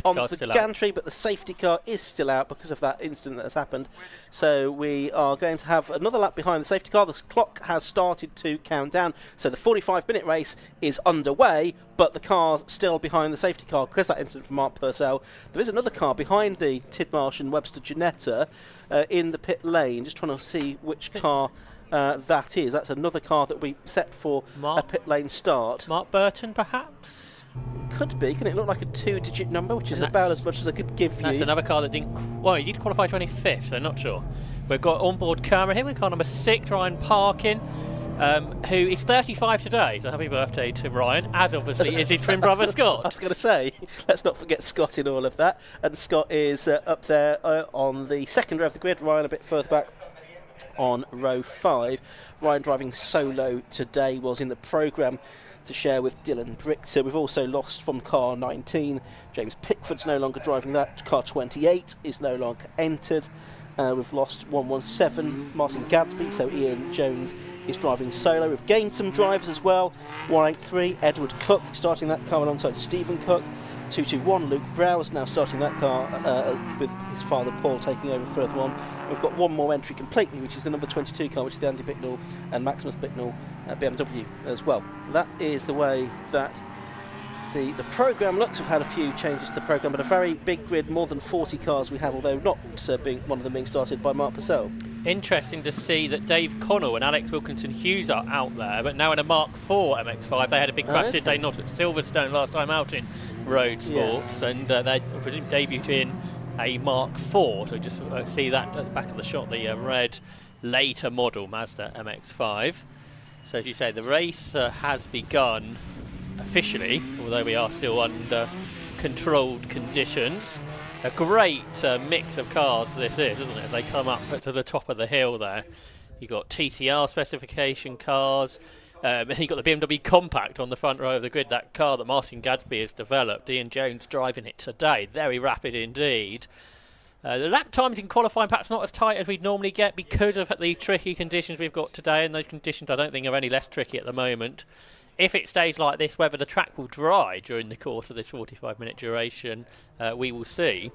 on the gantry, but the safety car is still out because of that incident that has happened. So we are going to have another lap behind the safety car. The clock has started to count down, so the 45-minute race is underway, but the car's still behind the safety car because of that incident from Mark Purcell. There is another car behind the Tidmarsh and Webster Ginetta in the pit lane. Just trying to see which car that is. That's another car that we set for a pit lane start. Mark Burton, perhaps? Could be. Can it look like a 2-digit number, which is about as much as I could give you? That's another car that didn't... Well, he did qualify 25th, so not sure. We've got onboard camera here. We've got number 6, Ryan Parkin, who is 35 today. So happy birthday to Ryan, as obviously is his twin brother Scott. I was going to say, let's not forget Scott in all of that. And Scott is up there on the second row of the grid. Ryan a bit further back on row 5. Ryan driving solo today, was in the programme to share with Dylan Brichter. We've also lost from car 19. James Pickford's no longer driving that. Car 28 is no longer entered. We've lost 117, Martin Gadsby, so Ian Jones is driving solo. We've gained some drivers as well. 183, Edward Cook starting that car alongside Stephen Cook. 221, Luke Browse now starting that car with his father Paul taking over further on. We've got one more entry completely, which is the number 22 car, which is the Andy Bicknell and Maximus Bicknell BMW as well. That is the way that the programme looks. We've had a few changes to the programme, but a very big grid, more than 40 cars we have, although not being one of them being started by Mark Purcell. Interesting to see that Dave Connell and Alex Wilkinson Hughes are out there, but now in a Mark IV MX-5. They had a big crash, did they not, at Silverstone last time out in Roadsports? Yes. And they debuted in a Mark IV, so just see that at the back of the shot, the red later model Mazda MX-5. So as you say, the race has begun officially, although we are still under controlled conditions. A great mix of cars this is, isn't it, as they come up to the top of the hill there. You've got TCR specification cars, and you've got the BMW Compact on the front row of the grid, that car that Martin Gadsby has developed. Ian Jones driving it today, very rapid indeed. The lap times in qualifying perhaps not as tight as we'd normally get because of the tricky conditions we've got today, and those conditions I don't think are any less tricky at the moment. If it stays like this, whether the track will dry during the course of this 45-minute duration, we will see.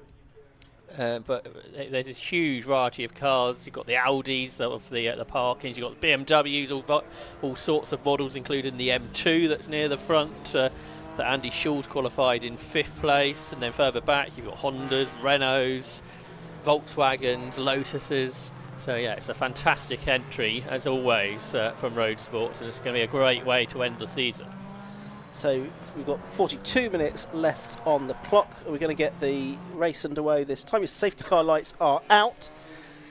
But there's a huge variety of cars. You've got the Audis of the parkings, you've got the BMWs, all sorts of models, including the M2 that's near the front, that Andy Schulz qualified in 5th place. And then further back, you've got Hondas, Renaults, Volkswagens, Lotuses. So yeah, it's a fantastic entry, as always, from Roadsports, and it's going to be a great way to end the season. So we've got 42 minutes left on the clock. We're going to get the race underway this time. Your safety car lights are out,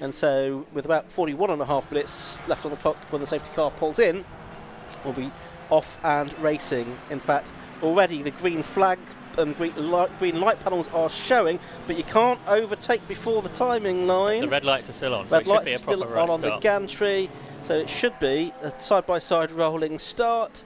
and so with about 41.5 minutes left on the clock when the safety car pulls in, we'll be off and racing. In fact, already the green flag and green light panels are showing, but you can't overtake before the timing line. The red lights are still on, so it should be a proper still on the gantry, so it should be a side-by-side rolling start.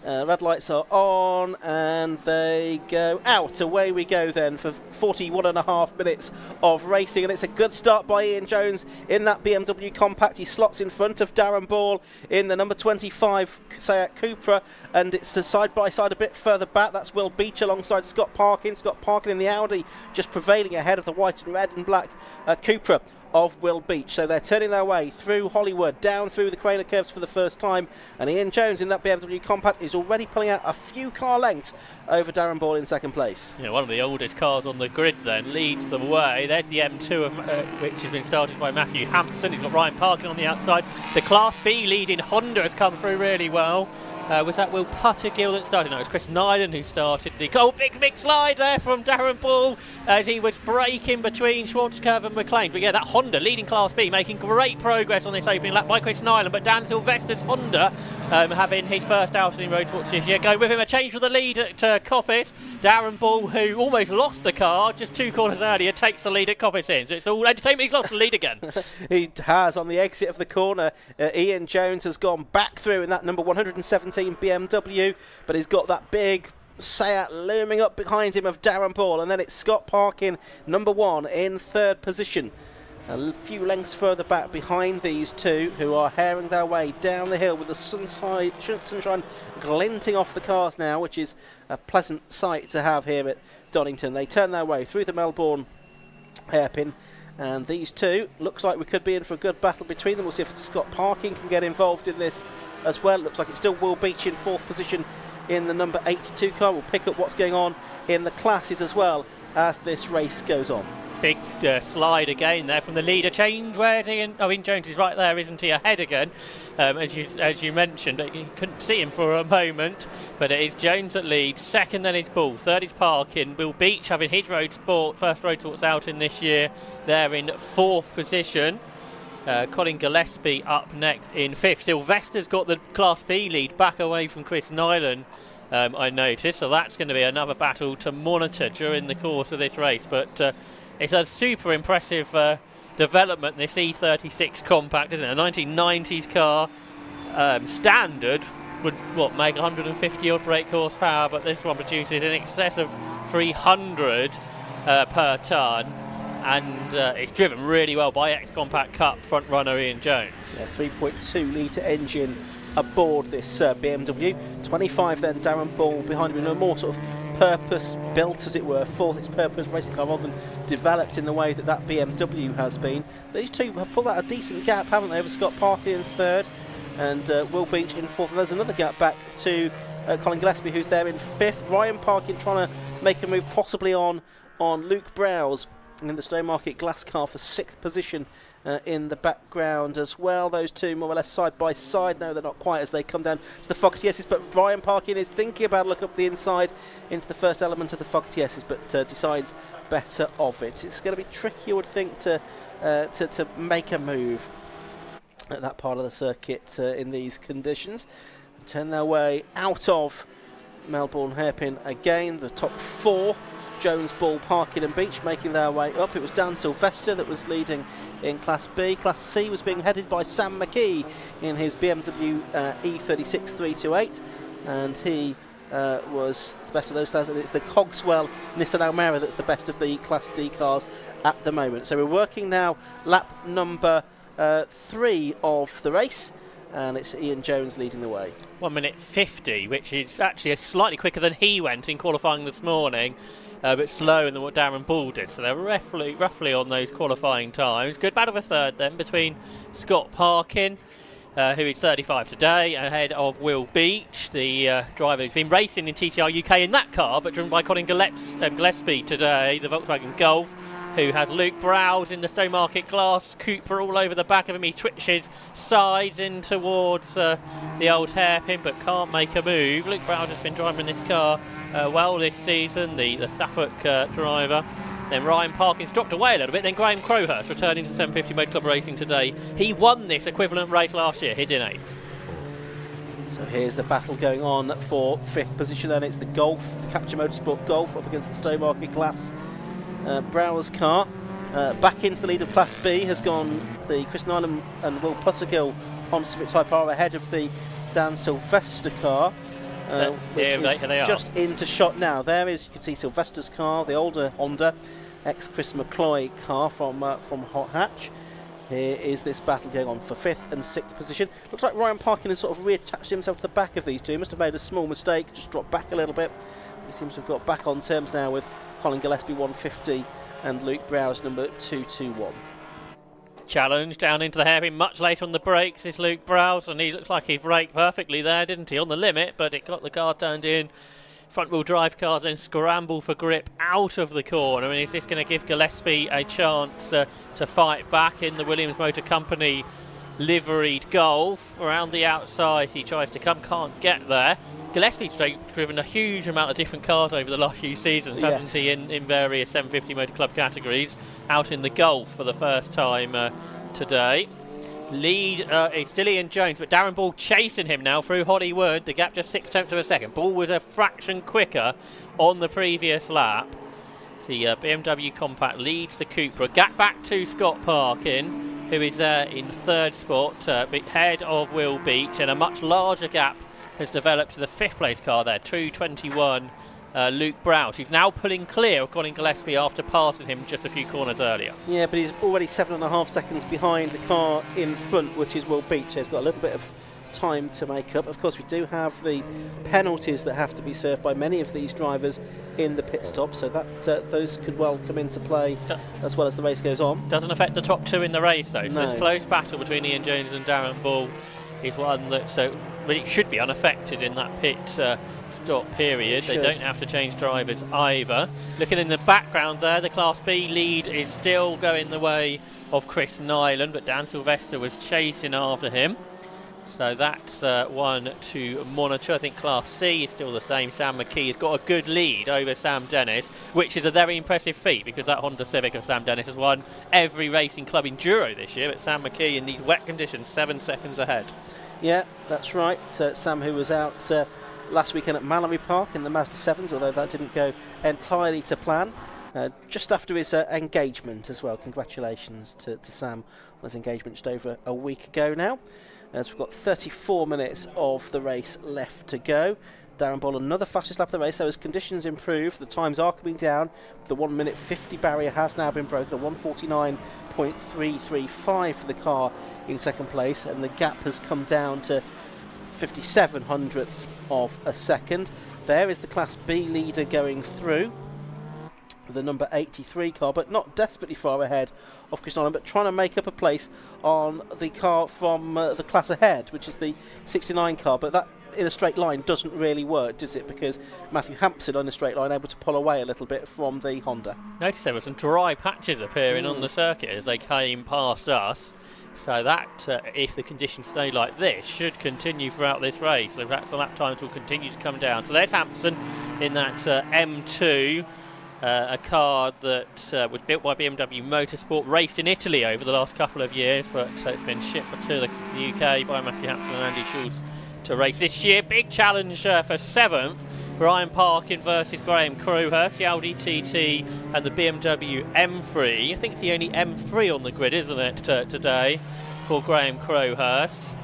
Red lights are on and they go out. Away we go then for 41.5 minutes of racing, and it's a good start by Ian Jones in that BMW Compact. He slots in front of Darren Ball in the number 25 Seat Cupra, and it's a side-by-side a bit further back. That's Will Beach alongside Scott Parkin. Scott Parkin in the Audi just prevailing ahead of the white and red and black Cupra of Will Beach. So they're turning their way through Hollywood, down through the Craner curves for the first time, and Ian Jones in that BMW Compact is already pulling out a few car lengths over Darren Ball in second place. Yeah, one of the oldest cars on the grid then leads the way. There's the M2 which has been started by Matthew Hampston. He's got Ryan Parkin on the outside. The Class B leading Honda has come through really well. Was that Will Puttergill that started? No, it was Chris Nyland who started. Big slide there from Darren Ball as he was braking between Schwarzkopf and McLean. But yeah, that Honda leading Class B, making great progress on this opening lap by Chris Nyland. But Dan Sylvester's Honda having his first outing in Roadsports this year. Go with him, a change for the lead at Coppice. Darren Ball, who almost lost the car just 2 corners earlier, takes the lead at Coppice in. So it's all entertainment. He's lost the lead again. He has on the exit of the corner. Ian Jones has gone back through in that number 117 BMW, but he's got that big Seat looming up behind him of Darren Ball, and then it's Scott Parkin, number 1, in 3rd position. A few lengths further back behind these two, who are herring their way down the hill with the sunshine glinting off the cars now, which is a pleasant sight to have here at Donington. They turn their way through the Melbourne hairpin, and these two, looks like we could be in for a good battle between them. We'll see if Scott Parkin can get involved in this as well. Looks like it's still Will Beach in 4th position in the number 82 car. We'll pick up what's going on in the classes as well as this race goes on. Big slide again there from the leader. Change. Where's Ian? Oh, Ian Jones is right there, isn't he? Ahead again, as you mentioned. You couldn't see him for a moment, but it is Jones that leads. Second then is Bull. Third is Parkin. Will Beach having his first Roadsports outing this year. They're in 4th position. Colin Gillespie up next in 5th. Sylvester's got the Class B lead back away from Chris Nyland, I noticed. So that's going to be another battle to monitor during the course of this race. But it's a super impressive development, this E36 compact, isn't it? A 1990s car. Standard would make 150 odd brake horsepower, but this one produces in excess of 300 per tonne, and it's driven really well by ex-Compact Cup front runner Ian Jones. 3.2 litre engine aboard this BMW. 25 then Darren Ball behind him, a more sort of purpose built, as it were, for its purpose racing car rather than developed in the way that BMW has been. These two have pulled out a decent gap, haven't they, over Scott Parkin in 3rd and Will Beach in 4th. There's another gap back to Colin Gillespie, who's there in 5th. Ryan Parkin trying to make a move possibly on Luke Browse in the Stowmarket Glass car for 6th position in the background as well. Those two more or less side by side. No, they're not quite as they come down to the Fox-Yeses, but Ryan Parkin is thinking about looking up the inside into the first element of the Fox-Yeses, but decides better of it. It's going to be tricky, I would think, to make a move at that part of the circuit in these conditions. Turn their way out of Melbourne hairpin again. The top 4, Jones, Ball, Parkin and Beach, making their way up. It was Dan Sylvester that was leading in Class B. Class C was being headed by Sam McKee in his BMW E36 328, and he was the best of those cars. And it's the Cogswell Nissan Almera that's the best of the Class D cars at the moment. So we're working now lap number 3 of the race, and it's Ian Jones leading the way. 1 minute 50, which is actually slightly quicker than he went in qualifying this morning, but slower than what Darren Ball did. So they're roughly on those qualifying times. Good battle for 3rd then between Scott Parkin, who is 35 today, ahead of Will Beach, the driver who's been racing in TCR UK in that car, but driven by Colin Gillespie today, the Volkswagen Golf, who has Luke Browse in the Stowmarket Glass Cooper all over the back of him. He twitches sides in towards the old hairpin, but can't make a move. Luke Browse has been driving this car well this season, the Suffolk driver. Then Ryan Parkin's dropped away a little bit. Then Graham Crowhurst returning to 750 Motor Club Racing today. He won this equivalent race last year. He's in 8th. So here's the battle going on for 5th position. Then it's the Golf, the Capture Motorsport Golf, up against the Stowmarket Glass Browers car. Back into the lead of Class B has gone the Chris Nyland and Will Puttergill on Civic Type R ahead of the Dan Sylvester car. Which is just into shot now. There is, you can see Sylvester's car, the older Honda, ex-Chris McCloy car from Hot Hatch. Here is this battle going on for 5th and 6th position. Looks like Ryan Parkin has sort of reattached himself to the back of these two. Must have made a small mistake, just dropped back a little bit. He seems to have got back on terms now with Colin Gillespie 150 and Luke Browse number 221. Challenge down into the hairpin, much later on the brakes is Luke Browse, and he looks like he braked perfectly there, didn't he, on the limit, but it got the car turned in. Front wheel drive cars then scramble for grip out of the corner, and is this going to give Gillespie a chance to fight back in the Williams Motor Company liveried Golf? Around the outside he tries to can't get there. Gillespie's driven a huge amount of different cars over the last few seasons, hasn't he, in various 750 Motor Club categories. Out in the Golf for the first time today. Lead is still Ian Jones, but Darren Ball chasing him now through Hollywood. The gap just 0.6 of a second. Ball was a fraction quicker on the previous lap. The BMW Compact leads the Cupra. Gap back to Scott Parkin, who is in 3rd spot, ahead of Will Beach, and a much larger gap has developed to the 5th place car there, 2:21. Luke Browse, who's now pulling clear of Colin Gillespie after passing him just a few corners earlier. Yeah, but he's already 7.5 seconds behind the car in front, which is Will Beach. He's got a little bit of time to make up. Of course, we do have the penalties that have to be served by many of these drivers in the pit stop, so that those could well come into play as well as the race goes on. Doesn't affect the top two in the race though, so No. this close battle between Ian Jones and Darren Ball is one that really should be unaffected in that pit stop period. They don't have to change drivers either. Looking in the background there, the Class B lead is still going the way of Chris Nyland, but Dan Sylvester was chasing after him. So that's one to monitor. I think Class C is still the same. Sam McKee has got a good lead over Sam Dennis, which is a very impressive feat because that Honda Civic of Sam Dennis has won every racing club enduro this year, but Sam McKee in these wet conditions 7 seconds ahead. Yeah, that's right. Sam, who was out last weekend at Mallory Park in the Mazda 7s, although that didn't go entirely to plan. Just after his engagement as well. Congratulations to Sam on his engagement just over a week ago now. As we've got 34 minutes of the race left to go. Darren Ball, another fastest lap of the race. So as conditions improve, the times are coming down. The 1 minute 50 barrier has now been broken at 1:49.335 for the car in second place, and the gap has come down to 57 hundredths of a second. There is the Class B leader going through, the number 83 car, but not desperately far ahead of Chris Nolan, but trying to make up a place on the car from the class ahead, which is the 69 car. But that in a straight line doesn't really work, does it? Because Matthew Hampson on a straight line able to pull away a little bit from the Honda. Notice there were some dry patches appearing on the circuit as they came past us. So that, if the conditions stay like this, should continue throughout this race. So perhaps the lap times will continue to come down. So there's Hampson in that M2. A car that was built by BMW Motorsport, raced in Italy over the last couple of years, but it's been shipped to the UK by Matthew Hampson and Andy Schultz to race this year. Big challenge for 7th. Ryan Parkin versus Graham Crowhurst, the Audi TT and the BMW M3. I think it's the only M3 on the grid, isn't it, today for Graham Crowhurst.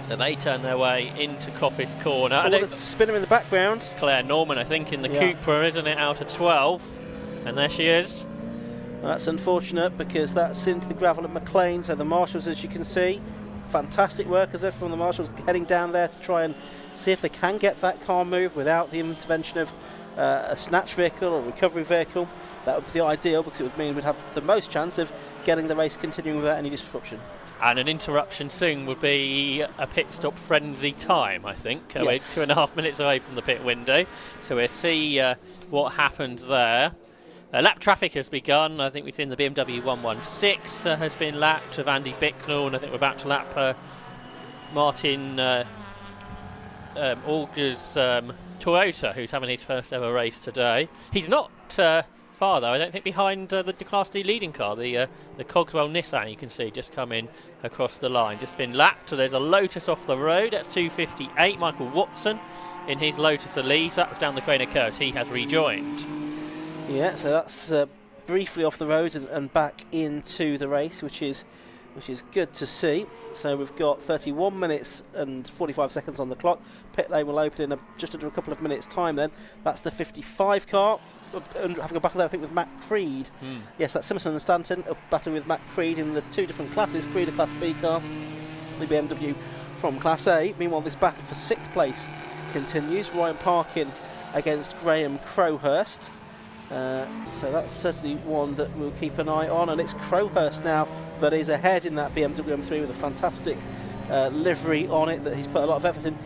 So they turn their way into Coppice Corner. And a spinner in the background. It's Claire Norman, I think, in the Cooper, isn't it, out of 12th? And there she is. Well, that's unfortunate because that's into the gravel at McLean. So the marshals, as you can see, fantastic work as ever from the marshals, heading down there to try and see if they can get that car moved without the intervention of a snatch vehicle or recovery vehicle. That would be the ideal because it would mean we'd have the most chance of getting the race continuing without any disruption. And an interruption soon would be a pit stop frenzy time, I think. Yes. We're 2.5 minutes away from the pit window, so we'll see what happens there. Lap traffic has begun. I think we've seen the BMW 116 has been lapped of Andy Bicknell, and I think we're about to lap Martin Auger's Toyota, who's having his first ever race today. He's not far though, I don't think, behind the Class D leading car, the Cogswell Nissan. You can see just coming across the line, just been lapped. So there's a Lotus off the road, that's 2:58. Michael Watson in his Lotus Elise, that was down the Craner Curves, he has rejoined. Yeah, so that's briefly off the road and back into the race, which is good to see. So we've got 31 minutes and 45 seconds on the clock. Pit lane will open in just under a couple of minutes time then. That's the 55 car. Having a battle there, I think, with Matt Creed. Yes, that's Simpson and Stanton battling with Matt Creed in the two different classes. Creed, a Class B car, the BMW from Class A. Meanwhile, this battle for 6th place continues. Ryan Parkin against Graham Crowhurst. So that's certainly one that we'll keep an eye on, and it's Crowhurst now that is ahead in that BMW M3 with a fantastic livery on it that he's put a lot of effort in.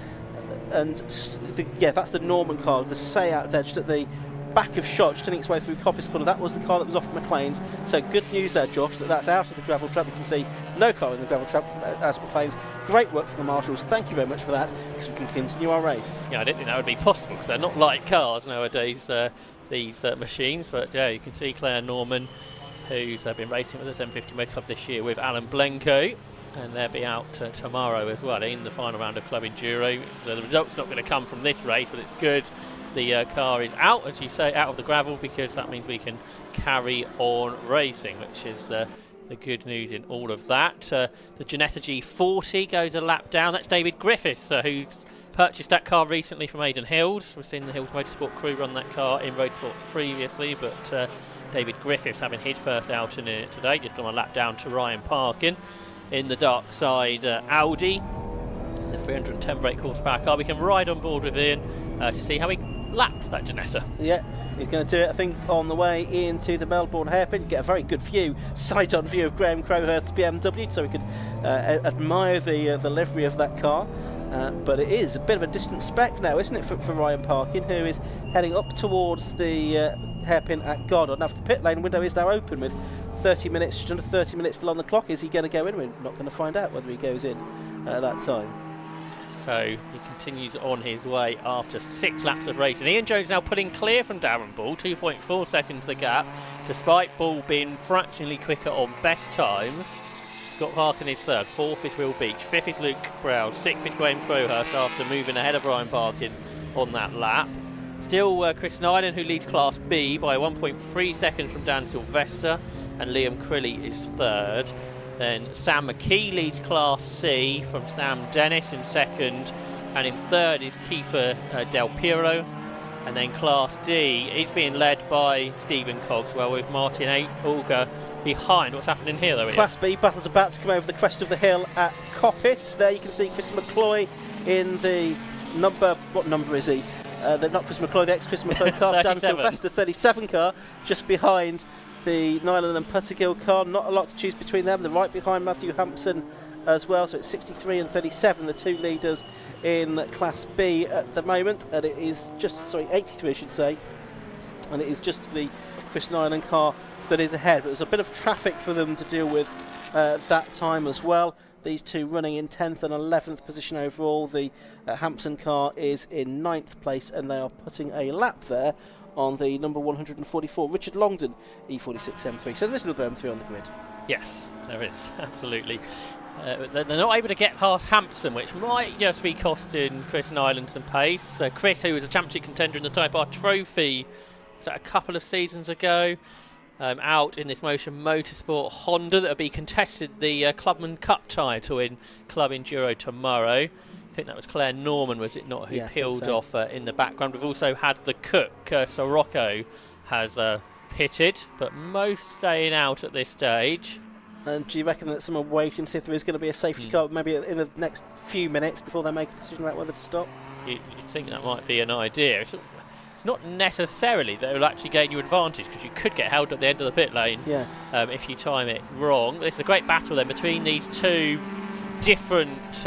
And that's the Norman car, the Seat there, just at the back of shot, just turning its way through Coppice Corner. That was the car that was off at McLean's. So good news there, Josh, that's out of the gravel trap. You can see no car in the gravel trap out of McLean's. Great work for the marshals. Thank you very much for that, because we can continue our race. Yeah, I didn't think that would be possible because they're not light cars nowadays, these machines. But yeah, you can see Claire Norman, who's been racing with the 750 Motor Club this year with Alan Blenko, and they'll be out tomorrow as well in the final round of Club Enduro. The result's not going to come from this race, but it's good the car is out, as you say, out of the gravel, because that means we can carry on racing, which is the good news in all of that. The Ginetta G40 goes a lap down. That's David Griffiths, who's purchased that car recently from Aidan Hills. We've seen the Hills Motorsport crew run that car in Roadsports previously, but David Griffiths having his first outing in it today, just gone a lap down to Ryan Parkin in the dark side Audi. the 310 brake horsepower car. We can ride on board with Ian to see how he lapped that Ginetta. Yeah, he's going to do it, I think, on the way into the Melbourne hairpin. Get a very good view, side-on view of Graham Crowhurst's BMW, so we could admire the livery of that car. But it is a bit of a distant spec now, isn't it, for Ryan Parkin, who is heading up towards the hairpin at Goddard. Now, the pit lane window is now open with 30 minutes, just under 30 minutes still on the clock. Is he going to go in? We're not going to find out whether he goes in at that time. So he continues on his way after 6 laps of racing. Ian Jones now pulling clear from Darren Ball, 2.4 seconds the gap, despite Ball being fractionally quicker on best times. Scott Parkin is third, 4th is Will Beach, 5th is Luke Brown, 6th is Graham Crowhurst after moving ahead of Ryan Parkin on that lap. Still Chris Nyland, who leads Class B by 1.3 seconds from Dan Sylvester, and Liam Crilly is third. Then Sam McKee leads Class C from Sam Dennis in second, and in third is Kiefer Del Piero. And then Class D is being led by Stephen Cogswell with Martin Auger behind. What's happening here, though? Class B battle's about to come over the crest of the hill at Coppice. There you can see Chris McCloy in the number. What number is he? Not Chris McCloy, the ex-Chris McCloy car. Dan Sylvester, 37 car, just behind the Nyland and Puttergill car. Not a lot to choose between them. They're right behind Matthew Hampson as well, so it's 63 and 37, the two leaders in Class B at the moment, and it is just, 83 I should say, and it is just the Chris Nyland car that is ahead, but there's a bit of traffic for them to deal with that time as well. These two running in 10th and 11th position overall. The Hampson car is in 9th place, and they are putting a lap there on the number 144 Richard Longdon E46 M3. So there is another M3 on the grid. Yes, there is, absolutely. They're not able to get past Hampson, which might just be costing Chris Nyland some pace. Chris, who was a championship contender in the Type R Trophy, was that a couple of seasons ago, out in this Motion Motorsport Honda that will be contested the Clubman Cup title in Club Enduro tomorrow. I think that was Claire Norman, was it not, who peeled off in the background. We've also had the cook, Sirocco, has pitted, but most staying out at this stage. And do you reckon that someone waiting to see if there is going to be a safety car maybe in the next few minutes before they make a decision about whether to stop? You'd think that might be an idea. It's not necessarily that it will actually gain you advantage, because you could get held at the end of the pit lane if you time it wrong. It's a great battle then between these two different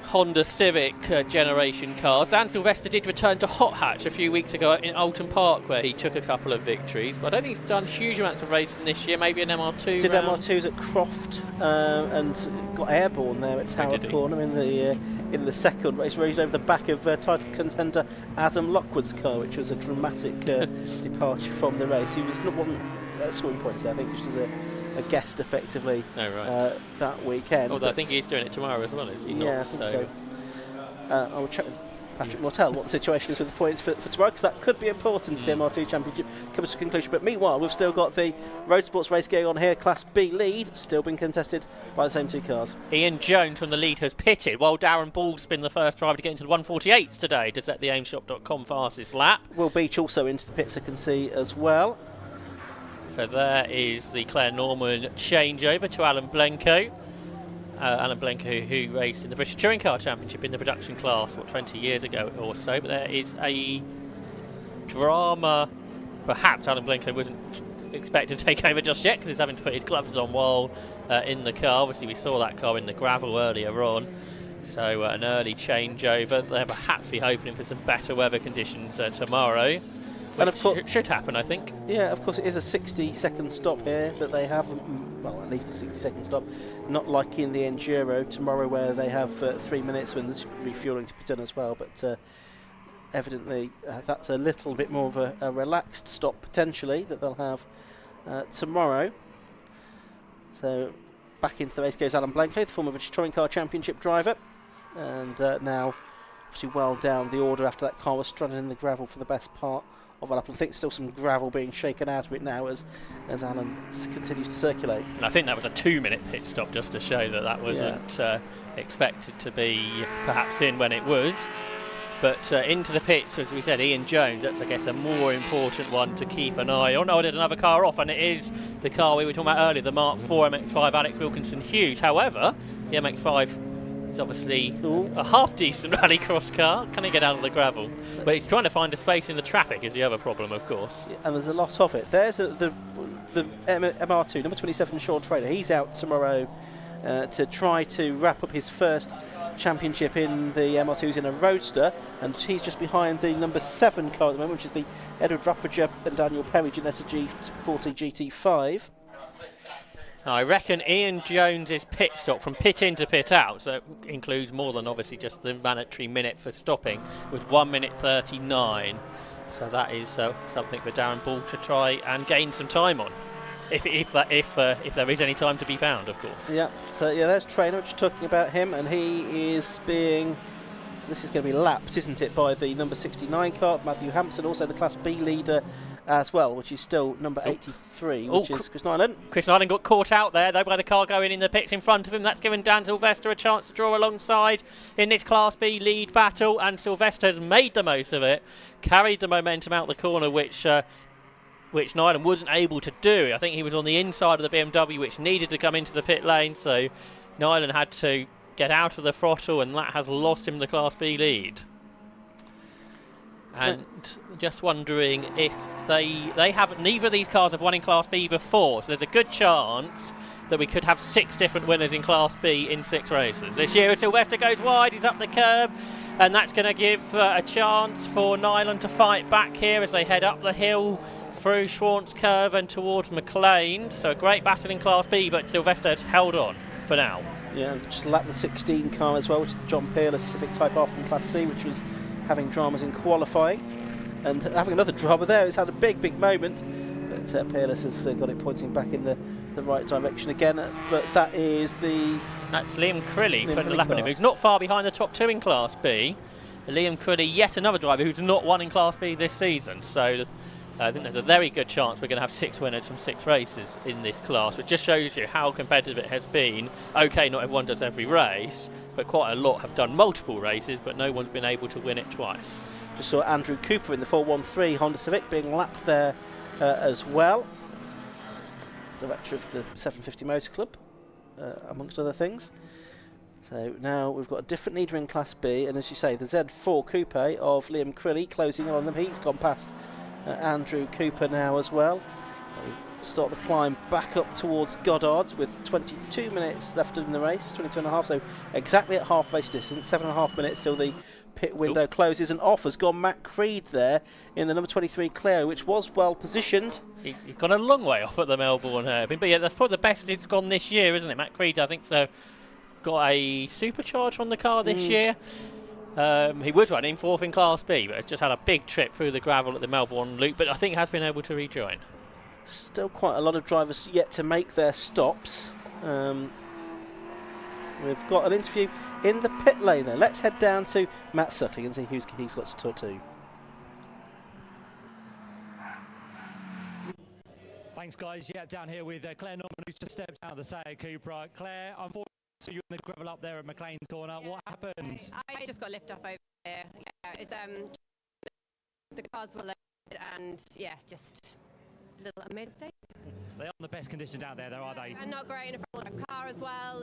Honda Civic generation cars. Dan Sylvester did return to Hot Hatch a few weeks ago in Alton Park, where he took a couple of victories, but I don't think he's done huge amounts of racing this year. Maybe an MR2 did round. MR2s at Croft and got airborne there at Tower Corner in the second race, raised over the back of title contender Adam Lockwood's car, which was a dramatic departure from the race. He wasn't scoring points there, I think, just as a guest effectively that weekend. Although I think he's doing it tomorrow as well, is he? Yeah, I think so. I will check with Patrick Mortel what the situation is with the points for tomorrow, because that could be important as the MR2 Championship comes to conclusion. But meanwhile, we've still got the Roadsports race going on here. Class B lead still being contested by the same two cars. Ian Jones from the lead has pitted, while Darren Ball's been the first driver to get into the 148s today to set the aimshop.com fastest lap. Will Beach also into the pits, I can see as well. So there is the Claire Norman changeover to Alan Blencoe. Alan Blencoe, who raced in the British Touring Car Championship in the production class, 20 years ago or so. But there is a drama. Perhaps Alan Blencoe wasn't expected to take over just yet, because he's having to put his gloves on while in the car. Obviously, we saw that car in the gravel earlier on. So an early changeover. They'll perhaps be hoping for some better weather conditions tomorrow. And of course, should happen, I think. Yeah, of course, it is a 60-second stop here that they have. Well, at least a 60-second stop. Not like in the Enduro tomorrow, where they have 3 minutes when there's refuelling to be done as well. But evidently, that's a little bit more of a relaxed stop, potentially, that they'll have tomorrow. So, back into the race goes Alan Blencoe, the former British Touring Car Championship driver. And now, obviously, well down the order after that car was stranded in the gravel for the best part of a lap. I think still some gravel being shaken out of it now as Alan continues to circulate. And I think that was a 2-minute pit stop, just to show that wasn't expected to be perhaps in when it was. But into the pits, as we said, Ian Jones, that's, I guess, a more important one to keep an eye on. Oh, there's another car off, and it is the car we were talking about earlier, the Mark IV MX-5 Alex Wilkinson Hughes. However, the MX-5 He's obviously a half-decent rallycross car. Can he get out of the gravel? But he's trying to find a space in the traffic is the other problem, of course. Yeah, and there's a lot of it. There's the MR2, number 27, Sean Traylor. He's out tomorrow to try to wrap up his first championship in the MR2s in a roadster, and he's just behind the number 7 car at the moment, which is the Edward Rappridge and Daniel Perry Ginetta G40 GT5. I reckon Ian Jones's pit stop from pit in to pit out, so it includes more than obviously just the mandatory minute for stopping, was 1 minute 39. So that is something for Darren Ball to try and gain some time on, if there is any time to be found, of course. Yeah. So yeah, there's Traynor, just talking about him, and he is being. So this is going to be lapped, isn't it, by the number 69 car, Matthew Hampson, also the Class B leader as well, which is still number 83, which is Chris Nyland. Chris Nyland got caught out there, though, by the car going in the pits in front of him. That's given Dan Sylvester a chance to draw alongside in this Class B lead battle, and Sylvester's made the most of it, carried the momentum out the corner, which Nyland wasn't able to do. I think he was on the inside of the BMW, which needed to come into the pit lane, so Nyland had to get out of the throttle, and that has lost him the Class B lead. And just wondering if they haven't, neither of these cars have won in Class B before, so there's a good chance that we could have 6 different winners in Class B in 6 races. This year Sylvester goes wide, he's up the curb, and that's going to give a chance for Nyland to fight back here as they head up the hill through Schwantz Curve and towards McLean. So a great battle in Class B, but Sylvester has held on for now. Yeah, just lapped the 16 car as well, which is the John Peerless Civic Type R from Class C, which was having dramas in qualifying. And having another drama there, it's had a big moment. But Peerless has got it pointing back in the right direction again. But that is That's Liam Crilly putting the lap on him, who's not far behind the top 2 in Class B. Liam Crilly, yet another driver who's not won in Class B this season. So I think there's a very good chance we're going to have 6 winners from 6 races in this class, which just shows you how competitive it has been. OK, not everyone does every race, but quite a lot have done multiple races, but no one's been able to win it twice. Just saw Andrew Cooper in the 413 Honda Civic being lapped there as well. Director of the 750 Motor Club, amongst other things. So now we've got a different leader in Class B, and as you say, the Z4 Coupe of Liam Crilly closing on them. He's gone past Andrew Cooper now as well. They start the climb back up towards Goddard's with 22 minutes left in the race, 22 and a half, so exactly at half race distance, 7.5 minutes till the pit window closes, and off has gone Matt Creed there in the number 23 Clio, which was well positioned. He's gone a long way off at the Melbourne Hairpin, but yeah, that's probably the best it's gone this year, isn't it? Matt Creed, I think so, got a supercharge on the car this year. He was running 4th in Class B, but has just had a big trip through the gravel at the Melbourne Loop, but I think has been able to rejoin. Still quite a lot of drivers yet to make their stops. We've got an interview in the pit lane there. Let's head down to Matt Suckling and see who he's got to talk to. Thanks, guys. Yeah, down here with Claire Norman, who's just stepped out of the Seat Cupra. Claire, unfortunately, so you're in the gravel up there at McLean's corner. Yeah. What happened? I just got lift off over here. Yeah, it's the cars were loaded, and yeah, just a little I made a mistake. They aren't the best conditions out there, though, are they? And not great in a front-wheel car as well,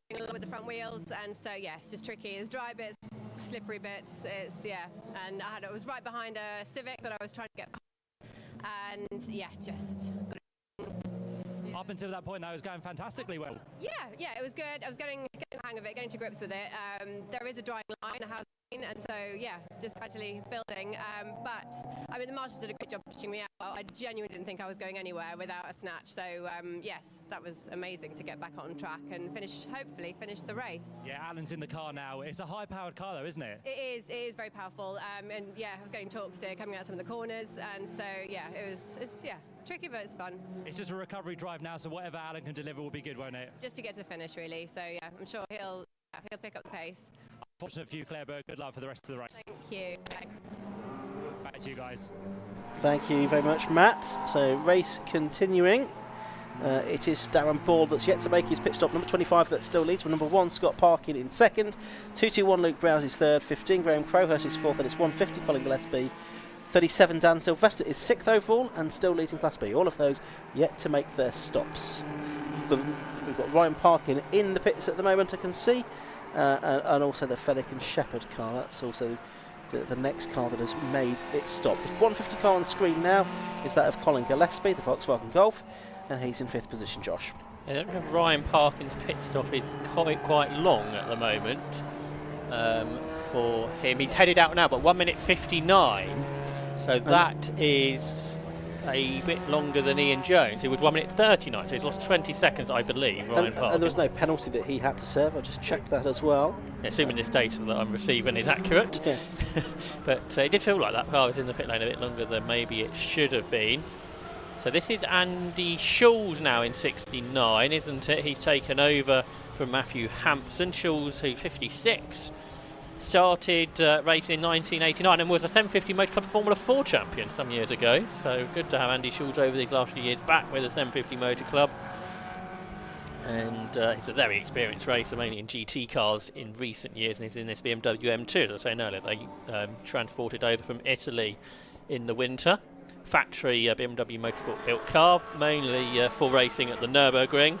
going along with the front wheels, and so yeah, it's just tricky. There's dry bits, slippery bits. It's and I was right behind a Civic that I was trying to get behind, and yeah, just. Up until that point, that was going fantastically well. Yeah, it was good. I was getting the hang of it, getting to grips with it. There is a drying line, and so yeah, just gradually building. But I mean, the marshals did a great job pushing me out. I genuinely didn't think I was going anywhere without a snatch. So yes, that was amazing to get back on track and hopefully finish the race. Yeah, Alan's in the car now. It's a high-powered car, though, isn't it? It is very powerful. And yeah, I was getting torque steer coming out some of the corners, and so yeah, it's tricky, but it's fun. It's just a recovery drive now, so whatever Alan can deliver will be good, won't it? Just to get to the finish, really. So yeah, I'm sure he'll pick up the pace. Unfortunate for you, Claire Berg. Good luck for the rest of the race. Thank you. Thanks. Back to you guys. Thank you very much, Matt. So race continuing. It is Darren Ball that's yet to make his pit stop. Number 25 that still leads from number 1, Scott Parkin in second. 221 Luke Browse is third. 15 Graham Crowhurst is fourth, and it's 150 Colin Gillespie. 37 Dan Sylvester is 6th overall and still leading Class B. All of those yet to make their stops. We've got Ryan Parkin in the pits at the moment, I can see. and also the Fenwick and Shepherd car. That's also the next car that has made its stop. The 150 car on the screen now is that of Colin Gillespie, the Volkswagen Golf, and he's in 5th position, Josh. I don't know if Ryan Parkin's pit stop is quite long at the moment for him. He's headed out now, but 1 minute 59, so that is a bit longer than Ian Jones. It was 1 minute 39, so he's lost 20 seconds, I believe, Ryan Parkin. And there was no penalty that he had to serve. I just checked that as well. Assuming this data that I'm receiving is accurate. Yes. But it did feel like that car was in the pit lane a bit longer than maybe it should have been. So this is Andy Schulz now in 69, isn't it? He's taken over from Matthew Hampson. Schulz, who's 56, started racing in 1989 and was a 750 Motor Club Formula 4 champion some years ago. So good to have Andy Schulz over these last few years back with the 750 Motor Club. And he's a very experienced racer, mainly in GT cars in recent years, and he's in this BMW M2. As I was saying earlier, they transported over from Italy in the winter. Factory BMW Motorsport built car, mainly for racing at the Nürburgring.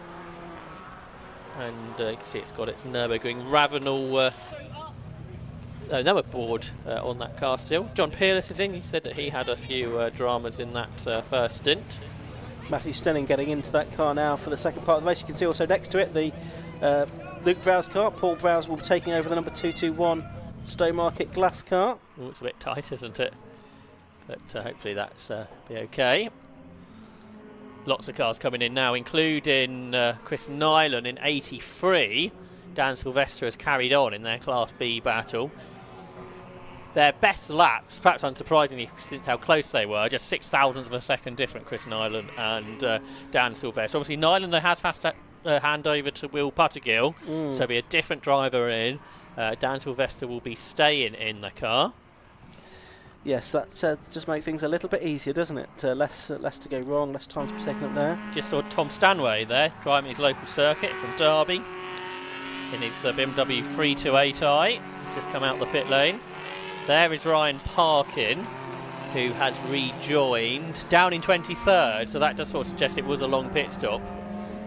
And you can see it's got its Nürburgring Ravenel number board on that car still. John Peerless is in. He said that he had a few dramas in that first stint. Matthew Stenning getting into that car now for the second part of the race. You can see also next to it the Luke Browse car. Paul Browse will be taking over the number 221 Stowmarket Glass car. Oh, it's a bit tight, isn't it? But hopefully that's be okay. Lots of cars coming in now, including Chris Nyland in 83. Dan Sylvester has carried on in their Class B battle. Their best laps, perhaps unsurprisingly since how close they were, just 0.06 of a second different, Chris Nyland and Dan Sylvester. Obviously Nyland has to hand over to Will Puttergill, so it'll be a different driver in. Dan Sylvester will be staying in the car. Yes, that just makes things a little bit easier, doesn't it? Less to go wrong, less time to be taken up there. Just saw Tom Stanway there, driving his local circuit from Derby in his BMW 328i. He's just come out the pit lane. There is Ryan Parkin, who has rejoined down in 23rd, so that does sort of suggest it was a long pit stop.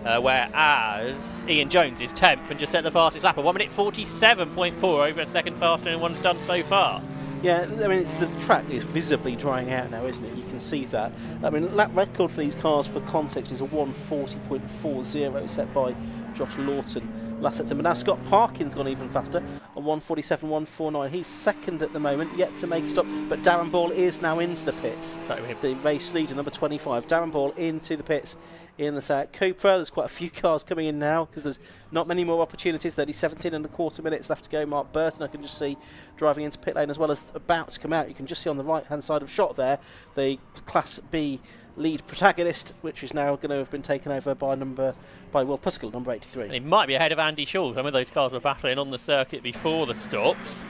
Whereas Ian Jones is 10th and just set the fastest lap at 1 minute 47.4, over a second faster than anyone's done so far. Yeah, I mean, the track is visibly drying out now, isn't it? You can see that. I mean, lap record for these cars, for context, is a 140.40 set by Josh Lawton last September. Now Scott Parkin's gone even faster on 147.149. He's second at the moment, yet to make a stop. But Darren Ball is now into the pits. The race leader, number 25. Darren Ball into the pits in the Seat Cupra. There's quite a few cars coming in now because there's not many more opportunities. 17.25 minutes left to go. Mark Burton, I can just see driving into pit lane as well as about to come out. You can just see on the right hand side of shot there the Class B lead protagonist, which is now going to have been taken over by Will Puttergill, number 83. And he might be ahead of Andy Schulz. Some of those cars were battling on the circuit before the stops.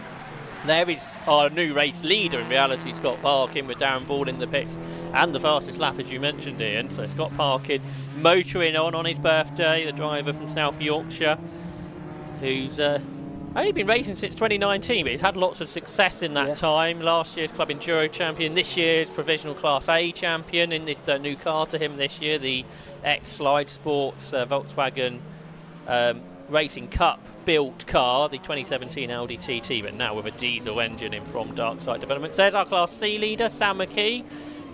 There is our new race leader, in reality, Scott Parkin, with Darren Ball in the pits and the fastest lap, as you mentioned, Ian. So Scott Parkin motoring on his birthday, the driver from South Yorkshire, who's only been racing since 2019, but he's had lots of success in that time. Last year's Club Enduro champion, this year's Provisional Class A champion in this new car to him this year, the X-Slide Sports Volkswagen Racing Cup built car, the 2017 Audi TT, but now with a diesel engine in from Dark Side Developments. There's our Class C leader, Sam McKee,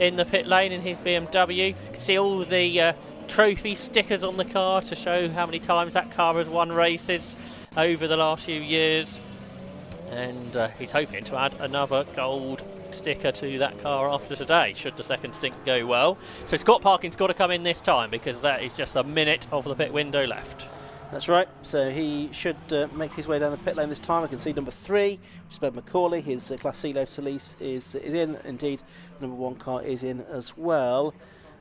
in the pit lane in his BMW. You can see all the trophy stickers on the car to show how many times that car has won races over the last few years. And he's hoping to add another gold sticker to that car after today, should the second stint go well. So Scott Parkin's got to come in this time because that is just a minute of the pit window left. That's right, so he should make his way down the pit lane this time. I can see number 3, which is Ben McCauley. His Class C Lotus Elise is in. Indeed, the number 1 car is in as well.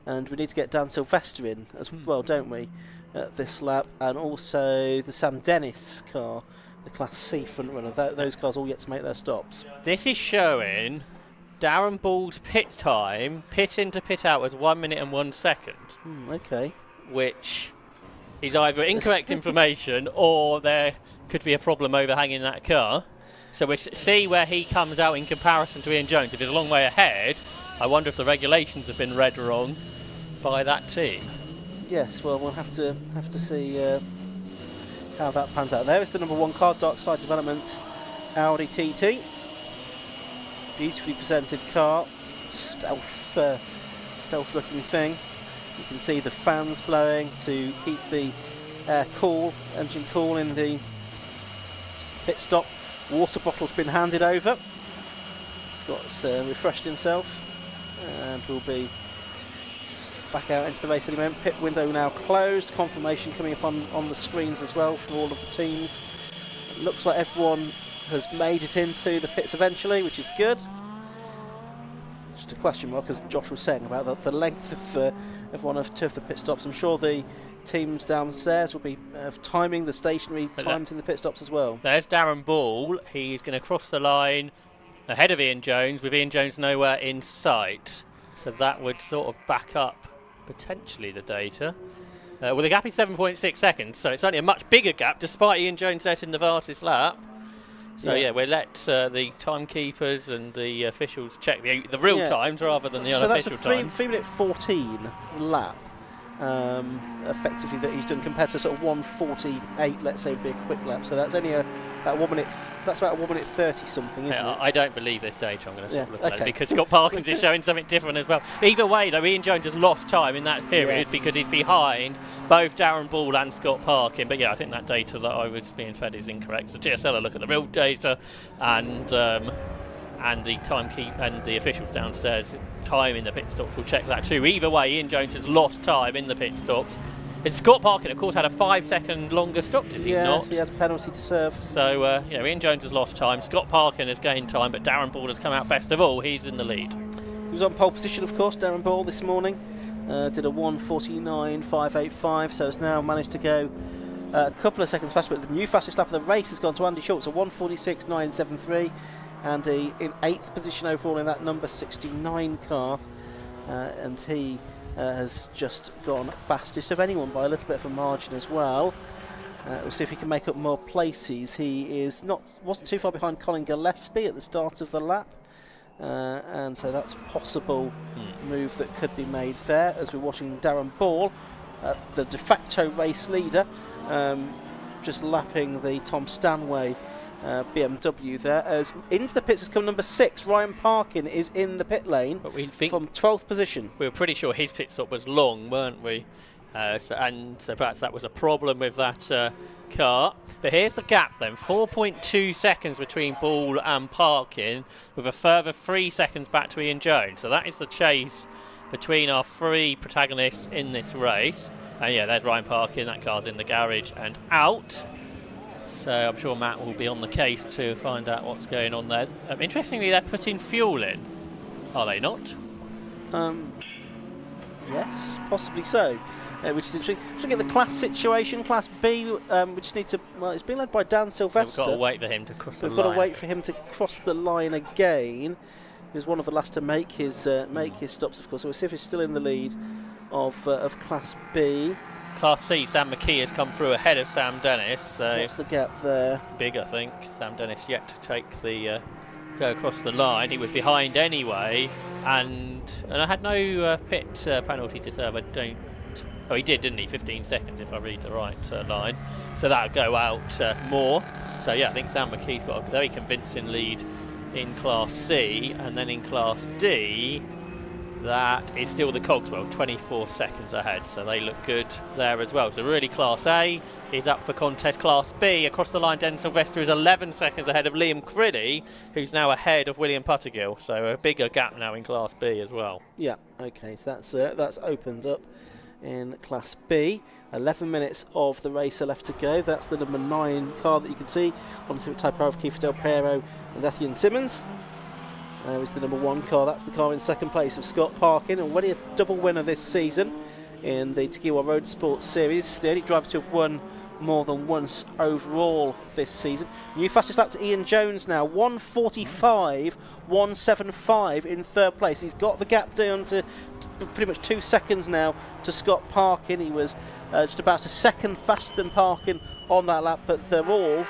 And we need to get Dan Sylvester in as well, don't we, at this lap. And also the Sam Dennis car, the Class C front runner. Those cars all yet to make their stops. This is showing Darren Ball's pit time, pit in to pit out, was 1 minute and 1 second. Okay. Which is either incorrect information or there could be a problem overhanging that car. So we'll see where he comes out in comparison to Ian Jones. If he's a long way ahead, I wonder if the regulations have been read wrong by that team. Yes, well, we'll have to see how that pans out. There is the number 1 car, Dark Side Developments Audi TT. Beautifully presented car, stealth looking thing. You can see the fans blowing to keep the air cool, engine cool in the pit stop. Water bottle's been handed over. Scott's refreshed himself and will be back out into the race any moment. Pit window now closed. Confirmation coming up on the screens as well for all of the teams. It looks like everyone has made it into the pits eventually, which is good. Just a question mark, as Josh was saying, about the length of one of 2 of the pit stops. I'm sure the teams downstairs will be timing the stationary times in the pit stops as well. There's Darren Ball. He's going to cross the line ahead of Ian Jones, with Ian Jones nowhere in sight. So that would sort of back up potentially the data. Well, the gap is 7.6 seconds, so it's only a much bigger gap, despite Ian Jones setting the fastest lap. So yeah, we'll let the timekeepers and the officials check the real times rather than the unofficial times. So that's a 3 minute 14 lap, effectively, that he's done, compared to sort of 1:48, let's say, would be a quick lap. So that's only about 1 minute. That's about 1 minute 30 something, isn't it? I don't believe this data. I'm going to stop looking at it, because Scott Parkins is showing something different as well. Either way, though, Ian Jones has lost time in that period because he's behind both Darren Ball and Scott Parkin. But yeah, I think that data that I was being fed is incorrect. So TSL will look at the real data, and the timekeep and the officials downstairs time in the pit stops will check that too. Either way, Ian Jones has lost time in the pit stops. And Scott Parkin, of course, had a 5-second longer stop, did he not? Yes, he had a penalty to serve. So, Ian Jones has lost time. Scott Parkin has gained time, but Darren Ball has come out best of all. He's in the lead. He was on pole position, of course, Darren Ball, this morning. Did a 1:49.585, so has now managed to go a couple of seconds faster. But the new fastest lap of the race has gone to Andy Schultz, a 1:46.973. Andy in 8th position overall in that number 69 car. And he has just gone fastest of anyone by a little bit of a margin as well. We'll see if he can make up more places. He wasn't too far behind Colin Gillespie at the start of the lap, and so that's a possible move that could be made there, as we're watching Darren Ball, the de facto race leader, just lapping the Tom Stanway BMW there. As into the pits has come number 6, Ryan Parkin is in the pit lane, but we think from 12th position. We were pretty sure his pit stop was long, weren't we? So perhaps that was a problem with that car. But here's the gap then, 4.2 seconds between Ball and Parkin, with a further 3 seconds back to Ian Jones. So that is the chase between our 3 protagonists in this race. And yeah, there's Ryan Parkin, that car's in the garage and out. So I'm sure Matt will be on the case to find out what's going on there. Interestingly, they're putting fuel in. Are they not? Yes, possibly so. Which is interesting. Looking at the class situation, Class B, we just need to. Well, it's being led by Dan Sylvester. We've got to wait for him to cross the line. We've got to wait for him to cross the line again. He was one of the last to make his stops, of course. So we'll see if he's still in the lead of Class B. Class C, Sam McKee has come through ahead of Sam Dennis. So what's the gap there? Big, I think. Sam Dennis yet to take the go across the line. He was behind anyway, and I had no pit penalty to serve. I don't. Oh, he did, didn't he? 15 seconds, if I read the right line. So that'll go out more. So yeah, I think Sam McKee's got a very convincing lead in Class C, and then in Class D, that is still the Cogswell, 24 seconds ahead, so they look good there as well. So really Class A is up for contest. Class B, across the line, Dan Sylvester is 11 seconds ahead of Liam Criddy, who's now ahead of William Puttergill, so a bigger gap now in Class B as well. Yeah, okay, so that's opened up in Class B. 11 minutes of the race are left to go. That's the number 9 car that you can see on the Type R of Kiefer Del Piero and Etienne Simmons. Is the number 1 car. That's the car in second place of Scott Parkin, already a double winner this season in the Tegiwa Roadsports series. The only driver to have won more than once overall this season. New fastest lap to Ian Jones now, 1:45.175 in third place. He's got the gap down to pretty much 2 seconds now to Scott Parkin. He was just about a second faster than Parkin on that lap, but they're all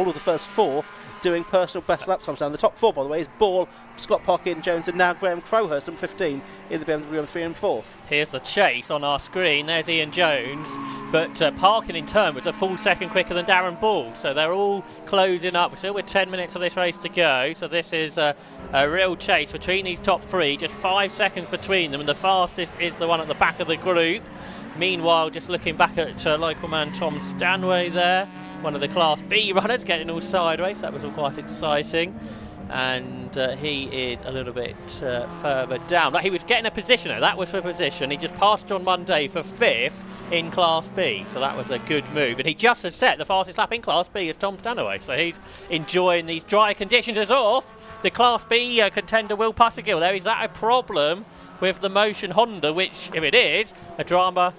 of the first 4 doing personal best lap times. Down the top 4, by the way, is Ball, Scott Parkin, Jones, and now Graham Crowhurst, number 15, in the BMW M3 and 4th. Here's the chase on our screen. There's Ian Jones, but Parkin in turn was a full second quicker than Darren Ball. So they're all closing up. We're still with 10 minutes of this race to go. So this is a real chase between these top 3. Just 5 seconds between them, and the fastest is the one at the back of the group. Meanwhile, just looking back at local man Tom Stanway there, one of the Class B runners, getting all sideways. That was all quite exciting. And he is a little bit further down. But he was getting a position, that was for position. He just passed John Monday for 5th in Class B, so that was a good move. And he just has set the fastest lap in Class B as Tom Stanaway, so he's enjoying these dry conditions as off. The Class B contender Will Puttergill there. Is that a problem with the Motion Honda, which, if it is, a drama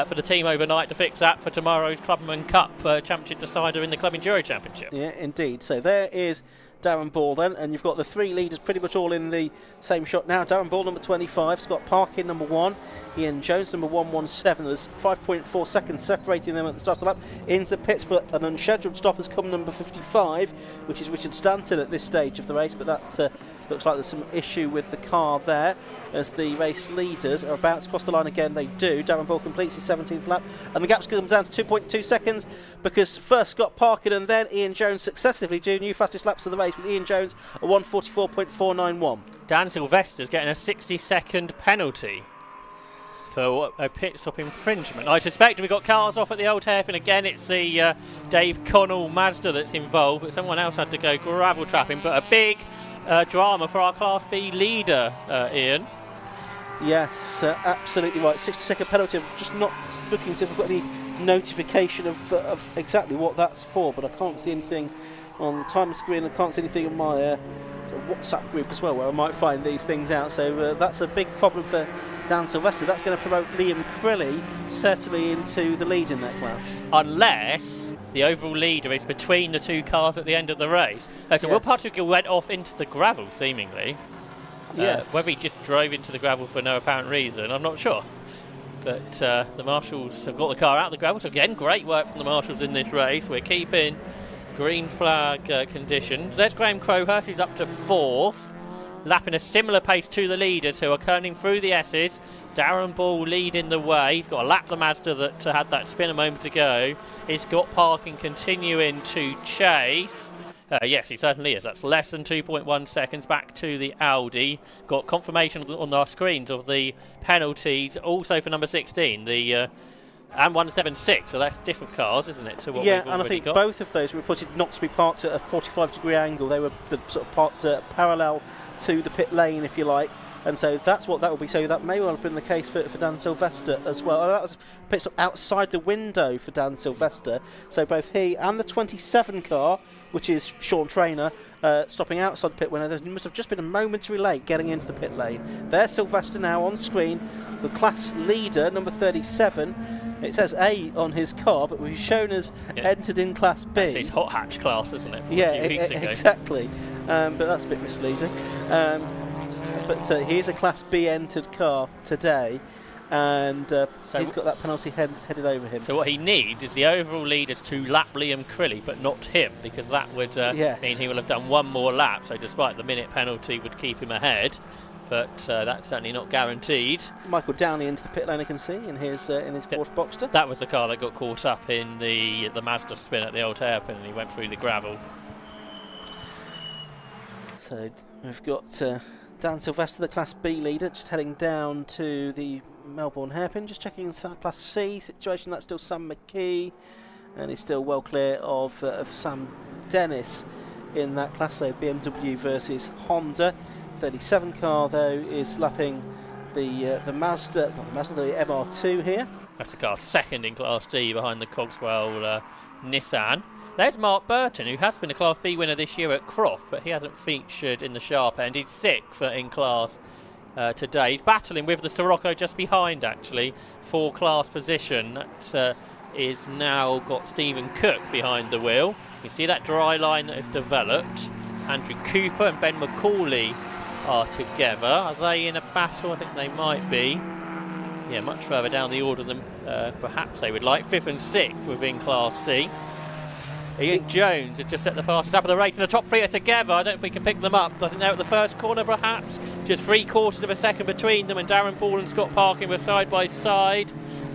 for the team overnight to fix that for tomorrow's Clubman Cup Championship decider in the Club Enduro Championship? Yeah, indeed. So there is Darren Ball then, and you've got the 3 leaders pretty much all in the same shot now. Darren Ball, number 25, Scott Parkin, number 1, Ian Jones, number 117. There's 5.4 seconds separating them at the start of the lap. Into the pits for an unscheduled stop has come number 55, which is Richard Stanton at this stage of the race, but that looks like there's some issue with the car there as the race leaders are about to cross the line again. They do. Darren Ball completes his 17th lap, and the gap's come down to 2.2 seconds because first Scott Parkin and then Ian Jones successively do new fastest laps of the race, with Ian Jones a 1:44.491. Dan Sylvester's getting a 60-second penalty for a pit stop infringement. I suspect we've got cars off at the old hairpin again. It's the Dave Connell Mazda that's involved, but someone else had to go gravel trapping. But a big drama for our Class B leader, Ian. Yes, absolutely right. 60-second penalty. I'm just not looking to see if I've got any notification of exactly what that's for, but I can't see anything on the time screen. I can't see anything on my sort of WhatsApp group as well where I might find these things out. So that's a big problem for Dan Sylvester. That's going to promote Liam Crilly certainly into the lead in that class. Unless the overall leader is between the 2 cars at the end of the race. So yes. Will Puttergill went off into the gravel, seemingly. Yes. Whether he just drove into the gravel for no apparent reason, I'm not sure. But the marshals have got the car out of the gravel. So again, great work from the marshals in this race. We're keeping green flag conditions. There's Graham Crowhurst, who's up to 4th, lapping a similar pace to the leaders who are turning through the S's. Darren Ball leading the way. He's got to lap the Mazda that had that spin a moment ago. Is Scott Parkin continuing to chase? Yes, he certainly is. That's less than 2.1 seconds back to the Audi. Got confirmation on our screens of the penalties also for number 16, the and 176, so that's different cars, isn't it, to what we've already got? And I think both of those were reported not to be parked at a 45-degree angle. They were sort of parked parallel to the pit lane, if you like, and so that's what that will be. So that may well have been the case for Dan Sylvester as well. And that was pitched up outside the window for Dan Sylvester, so both he and the 27 car, which is Sean Traynor, stopping outside the pit window. There must have just been a momentary late getting into the pit lane. There's Sylvester now on screen, the class leader, number 37. It says A on his car, but we've shown as entered in Class B. That's his hot hatch class, isn't it? Yeah, exactly. But that's a bit misleading. But he's a Class B entered car today, and so he's got that penalty headed over him. So what he needs is the overall leaders to lap Liam Crilly, but not him, because that would mean he will have done one more lap. So despite the minute penalty would keep him ahead, but that's certainly not guaranteed. Michael Downey into the pit lane, I can see, in his Porsche Boxster. That was the car that got caught up in the Mazda spin at the old hairpin, and he went through the gravel. So we've got Dan Sylvester, the Class B leader, just heading down to the Melbourne hairpin, just checking Class C situation. That's still Sam McKee, and he's still well clear of Sam Dennis in that class. So BMW versus Honda. 37 car though is lapping the Mazda, not the Mazda, the MR2 here. That's the car second in Class D behind the Cogswell Nissan. There's Mark Burton, who has been a Class B winner this year at Croft, but he hasn't featured in the sharp end. He's 6th in class today. He's battling with the Sirocco just behind, actually, for class position. That is now got Stephen Cook behind the wheel. You see that dry line that has developed. Andrew Cooper and Ben McCauley are together. Are they in a battle? I think they might be. Yeah, much further down the order than perhaps they would like. 5th and 6th within Class C. Ian Jones has just set the fastest lap of the race, and the top three are together. I don't know if we can pick them up. I think they're at the first corner, perhaps. Just 3/4 of a second between them, and Darren Ball and Scott Parkin were side by side,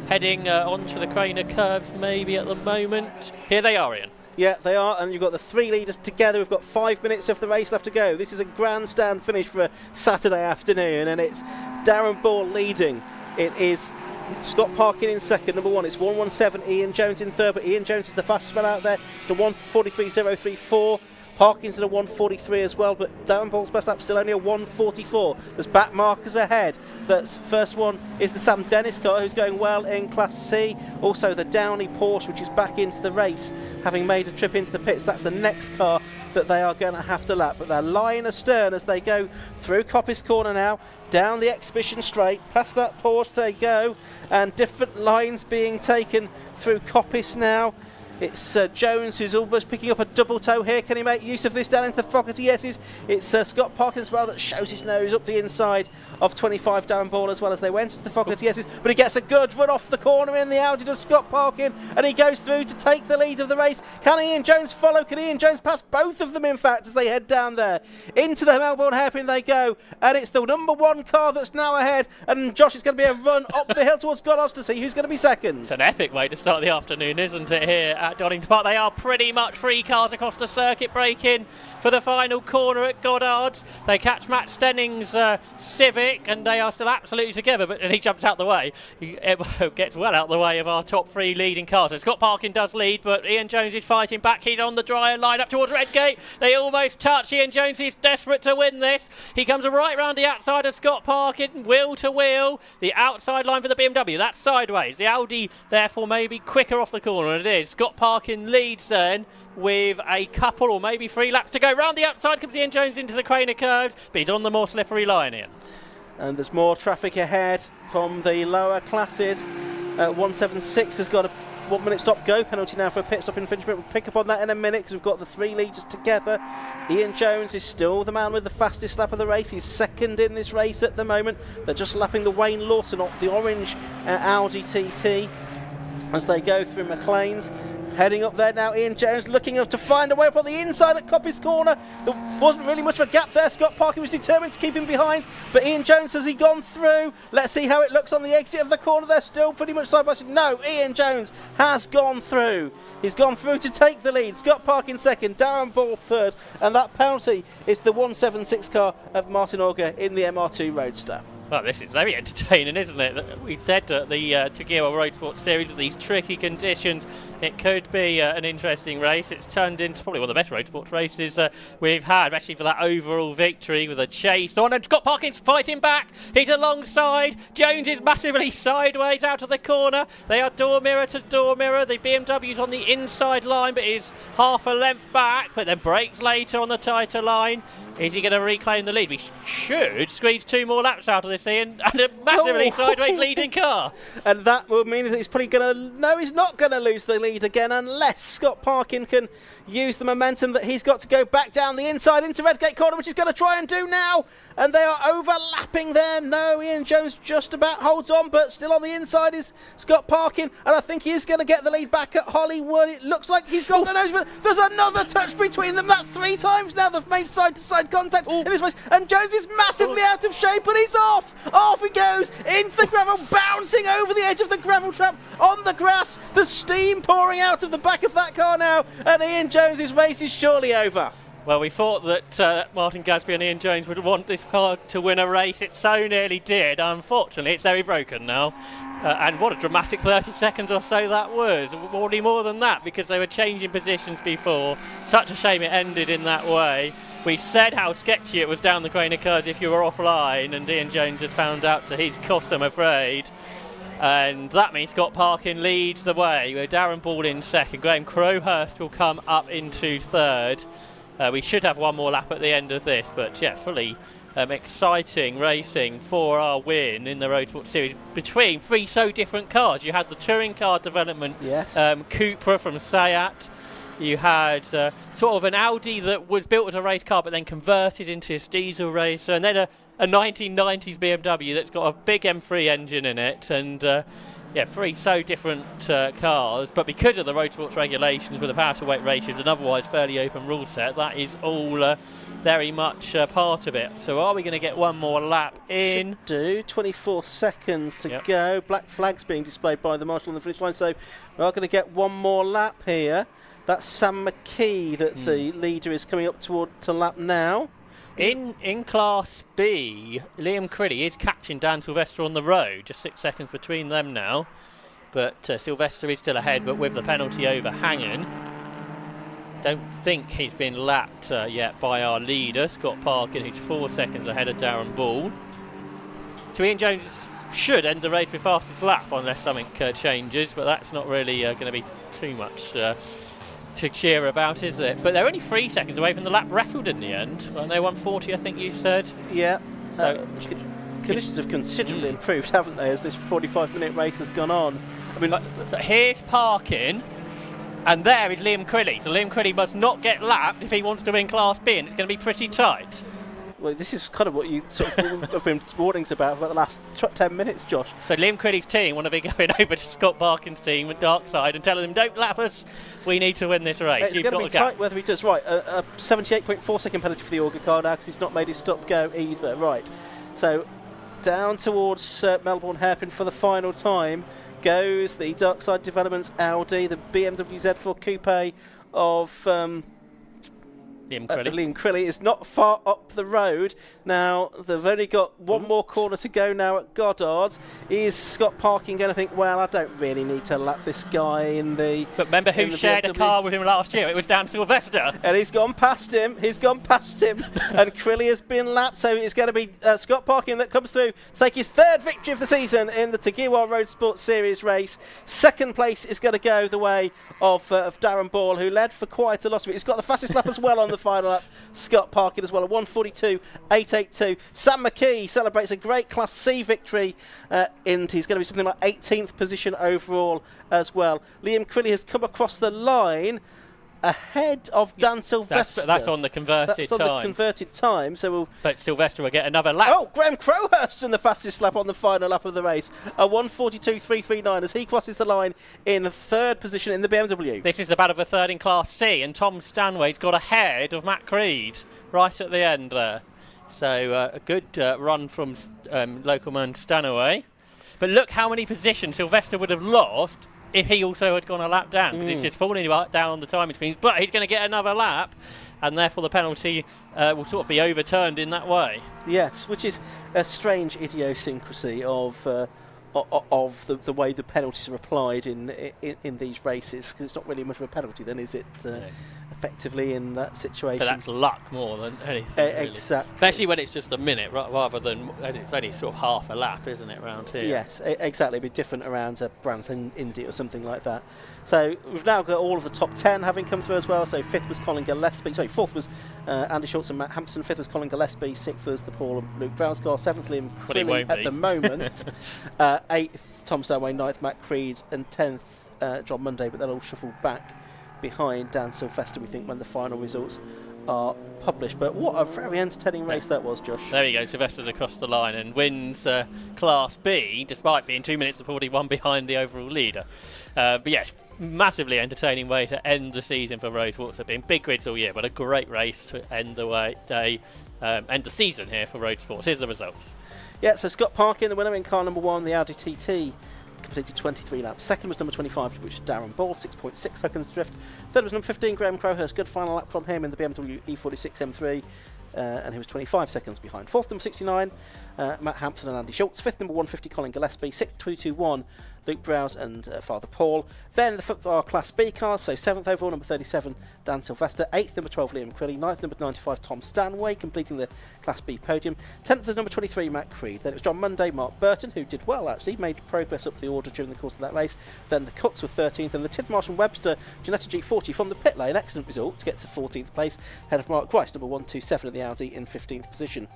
heading onto the Craner curves maybe at the moment. Here they are, Ian. Yeah, they are, and you've got the three leaders together. We've got 5 minutes of the race left to go. This is a grandstand finish for a Saturday afternoon, and it's Darren Ball leading. It is Scott Parkin in second, number 1. It's 1:17. Ian Jones in third, but Ian Jones is the fastest man out there. The 1:43.034. Parkin's in a 1:43 as well, but Darren Ball's best lap still only a 1:44. There's back markers ahead. That's first one is the Sam Dennis car, who's going well in Class C. Also the Downey Porsche, which is back into the race, having made a trip into the pits. That's the next car that they are going to have to lap. But they're lying astern as they go through Coppice Corner now, down the Exhibition Straight, past that Porsche they go, and different lines being taken through Coppice now. It's Jones who's almost picking up a double toe here. Can he make use of this down into the Fogarty S's? It's Scott Parkin as well that shows his nose up the inside of 25 Darren Ball as well as they went into the Fogarty S's. But he gets a good run off the corner in the Audi to Scott Parkin, and he goes through to take the lead of the race. Can Ian Jones follow? Can Ian Jones pass both of them, in fact, as they head down there? Into the Melbourne hairpin they go, and it's the number 1 car that's now ahead. And Josh, it's going to be a run up the hill towards Goddard to see who's going to be second. It's an epic way to start the afternoon, isn't it, here at Donington Park? They are pretty much 3 cars across the circuit breaking for the final corner at Goddard's. They catch Matt Stenning's Civic, and they are still absolutely together, but he jumps out the way. He gets well out the way of our top 3 leading cars. So Scott Parkin does lead, but Ian Jones is fighting back. He's on the dry line up towards Redgate. They almost touch. Ian Jones is desperate to win this. He comes right round the outside of Scott Parkin, wheel to wheel. The outside line for the BMW, that's sideways. The Audi, therefore, may be quicker off the corner, and it is. Scott Parkin leads then with a couple or maybe 3 laps to go. Round the outside comes Ian Jones into the Craner curves, but he's on the more slippery line, Ian. And there's more traffic ahead from the lower classes. 176 has got a 1 minute stop go penalty now for a pit stop infringement. We'll pick up on that in a minute because we've got the 3 leaders together. Ian Jones is still the man with the fastest lap of the race. He's second in this race at the moment. They're just lapping the Wayne Lawson off the orange Audi TT as they go through McLean's. Heading up there now, Ian Jones looking to find a way up on the inside at Coppice Corner. There wasn't really much of a gap there. Scott Parkin was determined to keep him behind, but Ian Jones, has he gone through? Let's see how it looks on the exit of the corner. They're still pretty much side by side. No, Ian Jones has gone through. He's gone through to take the lead. Scott Parkin second, Darren Ball third, and that penalty is the 176 car of Martin Auger in the MR2 Roadster. Well, this is very entertaining, isn't it? We said at the Tegiwa Roadsports series, with these tricky conditions, it could be an interesting race. It's turned into probably one of the best Roadsports races we've had, especially for that overall victory with a chase on. And Scott Parkin's fighting back. He's alongside. Jones is massively sideways out of the corner. They are door mirror to door mirror. The BMW's on the inside line, but is half a length back, but then brakes later on the tighter line. Is he going to reclaim the lead? We should squeeze 2 more laps out of this, Ian, and a massively sideways leading car. And that will mean that he's probably going to... No, he's not going to lose the lead again unless Scott Parkin can use the momentum that he's got to go back down the inside into Redgate Corner, which he's going to try and do now. And they are overlapping there. No, Ian Jones just about holds on, but still on the inside is Scott Parkin. And I think he is going to get the lead back at Hollywood. It looks like he's got the nose, but there's another touch between them. That's 3 times now they've made side-to-side contact in this race. And Jones is massively out of shape, and he's off. Off he goes into the gravel, bouncing over the edge of the gravel trap on the grass. The steam pouring out of the back of that car now. And Ian Jones's race is surely over. Well, we thought that Martin Gadsby and Ian Jones would want this car to win a race. It so nearly did. Unfortunately, it's very broken now. And what a dramatic 30 seconds or so that was. Probably more than that, because they were changing positions before. Such a shame it ended in that way. We said how sketchy it was down the Craner curves if you were offline, and Ian Jones had found out to his cost, I'm afraid. And that means Scott Parkin leads the way with Darren Ball in second. Graham Crowhurst will come up into third. We should have 1 more lap at the end of this, but yeah, fully exciting racing for our win in the Roadsports series between 3 so different cars. You had the touring car development, yes. Cupra from Sayat. You had sort of an Audi that was built as a race car but then converted into a diesel racer, and then a 1990s BMW that's got a big M3 engine in it, and yeah, 3 so different cars, but because of the Roadsports regulations with the power to weight ratios and otherwise fairly open rule set, that is all very much part of it. So are we going to get one more lap in? Should do. 24 seconds to go. Black flags being displayed by the marshal on the finish line, so we are going to get one more lap here. That's Sam McKee that the leader is coming up to lap now. In Class B, Liam Criddy is catching Dan Sylvester on the road, just 6 seconds between them now. But Sylvester is still ahead, but with the penalty overhanging. Don't think he's been lapped yet by our leader, Scott Parkin, who's 4 seconds ahead of Darren Ball. So Ian Jones should end the race with fastest lap unless something changes, but that's not really going to be too much to cheer about, is it? But they're only 3 seconds away from the lap record in the end. Weren't they 140, I think you said? Yeah. So conditions have considerably improved, haven't they, as this 45-minute race has gone on? I mean, so here's Parkin, and there is Liam Crilly. So Liam Crilly must not get lapped if he wants to win Class B, and it's going to be pretty tight. well, this is kind of what you sort of have been warnings about for the last 10 minutes, Josh. So Liam Crilly's team want to be going over to Scott Parkin's team with Darkside and telling them, don't lap us, we need to win this race. It's going to be tight whether he does. Right, a 78.4 second penalty for the Auger car now because he's not made his stop go either. Right, so down towards Melbourne Hairpin for the final time goes the Darkside Developments Audi, the BMW Z4 Coupe of Liam Crilly is not far up the road. Now, they've only got one more corner to go now at Goddard. Is Scott Parkin going to think, well, I don't really need to lap this guy in the... But remember who shared a car with him last year? It was Dan Sylvester. And he's gone past him. And Crilly has been lapped. So it's going to be Scott Parkin that comes through to take his third victory of the season in the Tegiwa Roadsports Series race. Second place is going to go the way of Darren Ball, who led for quite a lot of it. He's got the fastest lap as well on the final lap. Scott Parkin as well, a 1:42.882. Sam McKee celebrates a great Class C victory, and he's going to be something like 18th position overall as well. Liam Crilly has come across the line ahead of Dan Sylvester. That's on the converted time. That's on the converted time. So but Sylvester will get another lap. Oh, Graham Crowhurst in the fastest lap on the final lap of the race. A 1:42.339 as he crosses the line in third position in the BMW. This is the battle for third in Class C, and Tom Stanway's got ahead of Matt Creed right at the end there. So a good run from local man Stanaway. But look how many positions Sylvester would have lost if he also had gone a lap down, because he's just falling down on the timing screens, but he's going to get another lap, and therefore the penalty will sort of be overturned in that way. Yes, which is a strange idiosyncrasy of the way the penalties are applied in these races, because it's not really much of a penalty then, is it? Effectively in that situation. But that's luck more than anything. Really. Exactly. Especially when it's just a minute rather than it's only sort of half a lap, isn't it, around here? Yes, exactly. It'd be different around Branson, Indy or something like that. So we've now got all of the top 10 having come through as well. So fifth was Colin Gillespie. Sorry, fourth was Andy Schultz and Matt Hampson. Fifth was Colin Gillespie. Sixth was the Paul and Luke Vralsgar. Seventh, Liam Crilly at the moment. Eighth, Tom Stanway. Ninth, Matt Creed. And 10th, John Monday. But they'll all shuffle back behind Dan Sylvester, we think, when the final results are published. But what a very entertaining race that was, Josh. There you go, Sylvester's across the line and wins Class B, despite being 2 minutes to 41 behind the overall leader. But yeah, massively entertaining way to end the season for Roadsports. They've been big grids all year, but a great race to end the season here for Roadsports. Here's the results. Yeah, so Scott Parkin, the winner in car number 1, the Audi TT, completed 23 laps. Second was number 25, which is Darren Ball, 6.6 seconds drift. Third was number 15, Graham Crowhurst. Good final lap from him in the BMW E46 M3, and he was 25 seconds behind. Fourth, number 69, Matt Hampson and Andy Schultz. Fifth, number 150, Colin Gillespie. Sixth, 221, Luke Browse and Father Paul. Then the football Class B cars, so 7th overall, number 37, Dan Sylvester. 8th, number 12, Liam Crilly. 9th, number 95, Tom Stanway, completing the Class B podium. 10th was number 23, Matt Creed. Then it was John Monday, Mark Burton, who did well actually, made progress up the order during the course of that race. Then the Cuts were 13th, and the Tidmarsh and Webster Ginetta G40 from the pit lane, excellent result to get to 14th place, ahead of Mark Grice, number 127 of the Audi in 15th position.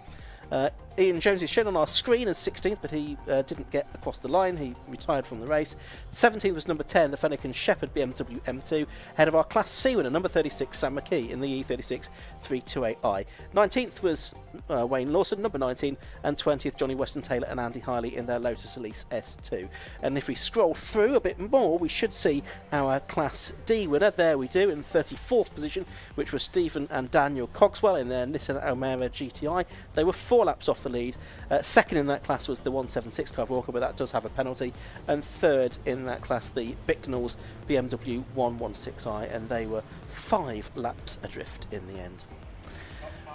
Ian Jones is shown on our screen as 16th, but he didn't get across the line. He retired from the race. 17th was number 10, the Fenwick & Shepherd BMW M2, ahead of our Class C winner, number 36, Sam McKee, in the E36 328i. 19th was Wayne Lawson, number 19, and 20th, Johnny Weston Taylor and Andy Hiley in their Lotus Elise S2. And if we scroll through a bit more, we should see our Class D winner. There we do, in 34th position, which was Stephen and Daniel Cogswell in their Nissan Almera GTI. They were 4 laps off the lead. Second in that class was the 176 Clive Walker, but that does have a penalty. And third in that class, the Bicknells BMW 116i, and they were 5 laps adrift in the end.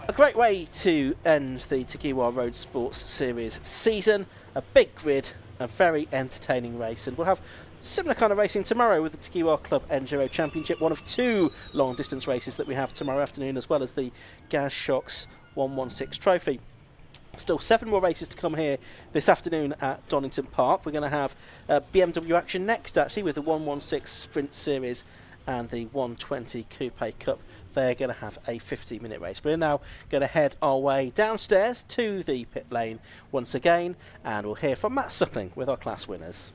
A great way to end the Tegiwa Roadsports Series season. A big grid, a very entertaining race, and we'll have similar kind of racing tomorrow with the Tegiwa Club Enduro Championship, one of 2 long distance races that we have tomorrow afternoon, as well as the Gaz Shocks 116 Trophy. Still 7 more races to come here this afternoon at Donington Park. We're going to have BMW action next, actually, with the 116 Sprint Series and the 120 Coupe Cup. They're going to have a 50-minute race. We're now going to head our way downstairs to the pit lane once again, and we'll hear from Matt Suckling with our class winners.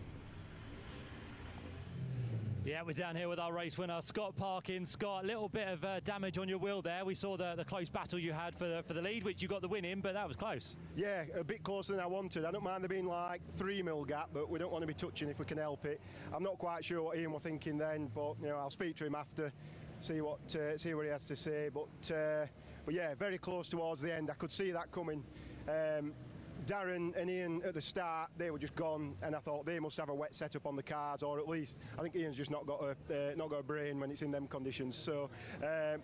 Yeah, we're down here with our race winner, Scott Parkins. Scott, a little bit of damage on your wheel there. We saw the close battle you had for the lead, which you got the win in, but that was close. Yeah, a bit closer than I wanted. I don't mind there being like 3 mil gap, but we don't want to be touching if we can help it. I'm not quite sure what Ian was thinking then, but I'll speak to him after, see what he has to say. But yeah, very close towards the end. I could see that coming. Darren and Ian at the start, they were just gone, and I thought they must have a wet setup on the cars, or at least I think Ian's just not got a brain when it's in them conditions. So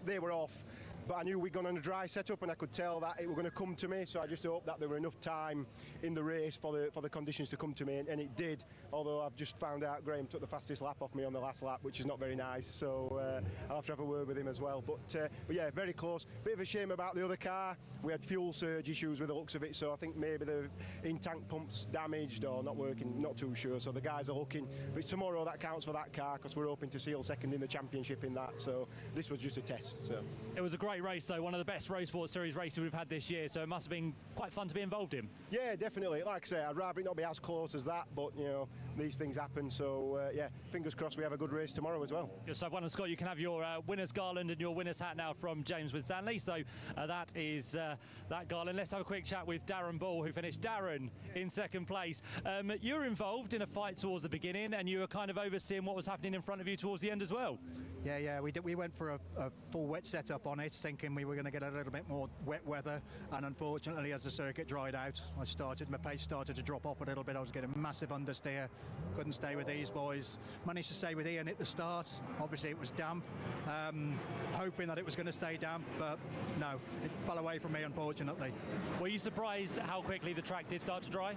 they were off. But I knew we'd gone on a dry setup, and I could tell that it was going to come to me. So I just hoped that there were enough time in the race for the conditions to come to me, and it did. Although I've just found out Graham took the fastest lap off me on the last lap, which is not very nice. So I'll have to have a word with him as well. But yeah, very close. Bit of a shame about the other car. We had fuel surge issues with the looks of it, so I think maybe the in-tank pump's damaged or not working. Not too sure. So the guys are looking. But it's tomorrow that counts for that car, because we're hoping to seal second in the championship in that. So this was just a test. So it was a great race, though, one of the best Roadsports Series races we've had this year, so it must have been quite fun to be involved in. Yeah, definitely. Like I say, I'd rather it not be as close as that, but these things happen. So yeah, fingers crossed we have a good race tomorrow as well. Good stuff. Well, Scott, you can have your winner's garland and your winner's hat now from James Winstanley. So that is that garland. Let's have a quick chat with Darren Ball, who finished Darren in second place. You were involved in a fight towards the beginning, and you were kind of overseeing what was happening in front of you towards the end as well. Yeah, we went for a full wet setup on it, thinking we were going to get a little bit more wet weather, and unfortunately, as the circuit dried out, my pace started to drop off a little bit. I was getting massive understeer, couldn't stay with these boys. Managed to stay with Ian at the start. Obviously, it was damp, hoping that it was going to stay damp, but no, it fell away from me, unfortunately. Were you surprised how quickly the track did start to dry?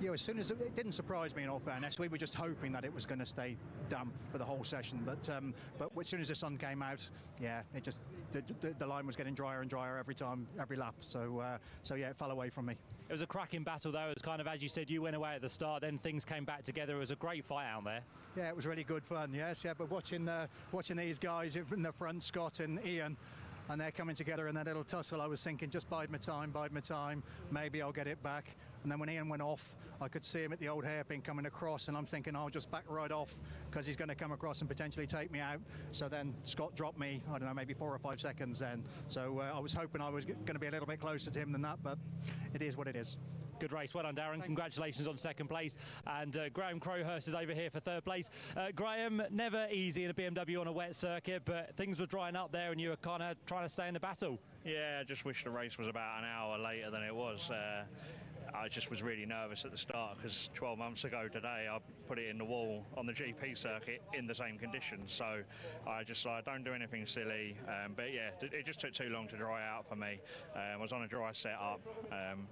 Yeah, as soon as it didn't surprise me, in all fairness. We were just hoping that it was going to stay damp for the whole session, but as soon as the sun came out, yeah, it just the line was getting drier and drier every lap. So yeah, it fell away from me. It was a cracking battle, though. It was kind of, as you said, you went away at the start, then things came back together. It was a great fight out there. Yeah, it was really good fun. Yes, yeah, but watching these guys in the front, Scott and Ian, and they're coming together in that little tussle, I was thinking, just bide my time, maybe I'll get it back. And then when Ian went off, I could see him at the old hairpin coming across, and I'm thinking I'll just back right off because he's going to come across and potentially take me out. So then Scott dropped me, I don't know, maybe 4 or 5 seconds then. So I was hoping I was going to be a little bit closer to him than that, but it is what it is. Good race. Well done, Darren. Congratulations on second place. And Graham Crowhurst is over here for third place. Graham, never easy in a BMW on a wet circuit, but things were drying up there and you were kind of trying to stay in the battle. Yeah, I just wish the race was about an hour later than it was. I just was really nervous at the start because 12 months ago today I put it in the wall on the GP circuit in the same conditions, so I just don't do anything silly, but yeah, it just took too long to dry out for me. I was on a dry setup,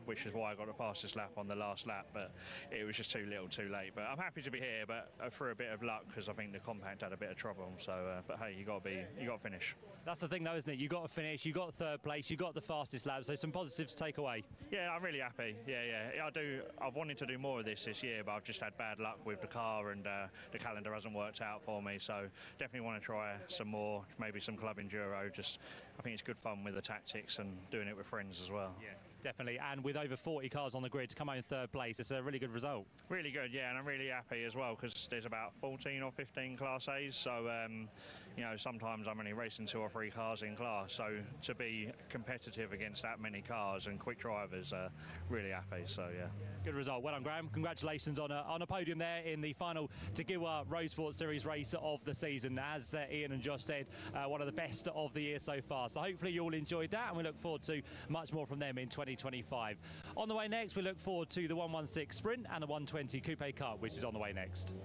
which is why I got the fastest lap on the last lap, but it was just too little too late. But I'm happy to be here, but through a bit of luck because I think the compact had a bit of trouble, so but hey, you got to finish. That's the thing though, isn't it? You got to finish, you got third place, you got the fastest lap, so some positives to take away. Yeah, I'm really happy. Yeah, yeah. I do. I've wanted to do more of this year, but I've just had bad luck with the car, and the calendar hasn't worked out for me. So definitely want to try some more, maybe some club enduro. Just, I think it's good fun with the tactics and doing it with friends as well. Yeah, definitely. And with over 40 cars on the grid to come home third place, it's a really good result. Really good, yeah, and I'm really happy as well because there's about 14 or 15 Class A's. So you know, sometimes I'm only racing 2 or 3 cars in class. So to be competitive against that many cars and quick drivers, really happy. So yeah. Good result. Well done, Graham. Congratulations on a podium there in the final Tegiwa Roadsports Series race of the season. As Ian and Josh said, one of the best of the year so far. So hopefully you all enjoyed that, and we look forward to much more from them in 2025. On the way next, we look forward to the 116 Sprint and the 120 Coupe Cup, which is on the way next.